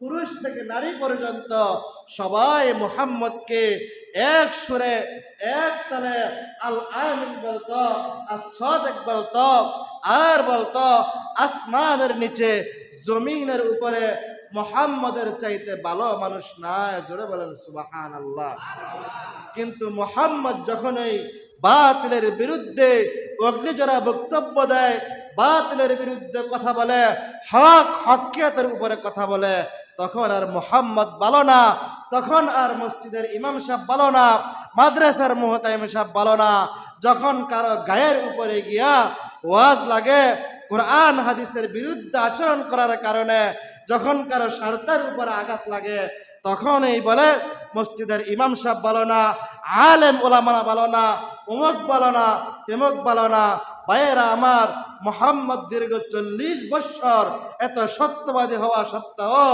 পুরুষ থেকে নারী পর্যন্ত সবাই মুহাম্মদকে এক সুরে এক তালে আল আমিন বলতো, as-সাদিক বলতো, আর বলতো আসমানের নিচে জমিনের উপরে মুহাম্মদের চাইতে ভালো মানুষ নাই। জোরে বলেন সুবহানাল্লাহ। কিন্তু মুহাম্মদ যখন এই বাতিলের বিরুদ্ধে অগ্নিজরা বক্তব্য দেয়, বাতিলের বিরুদ্ধে কথা বলে, হক হকিয়তের উপরে কথা বলে, তখন আর মুহাম্মদ ভালো না, তখন আর মসজিদের ইমাম সাহেব ভালো না, মাদ্রাসার মুহতামিম সাহেব ভালো না। যখন কারো গায়ের উপরে গিয়া ওয়াজ লাগে, কোরআন হাদিসের বিরুদ্ধে আচরণ করার কারণে যখন কারো স্বার্থের উপরে আঘাত লাগে, তখন এই বলে মসজিদের ইমাম সাহেব ভালো না, আলেম ওলামারা ভালো না, অমুক ভালো না, তেমুক ভালো না। ভাইয়েরা আমার, মুহাম্মদ দীর্ঘ 40 বৎসর এত সত্যবাদী হওয়া সত্ত্বেও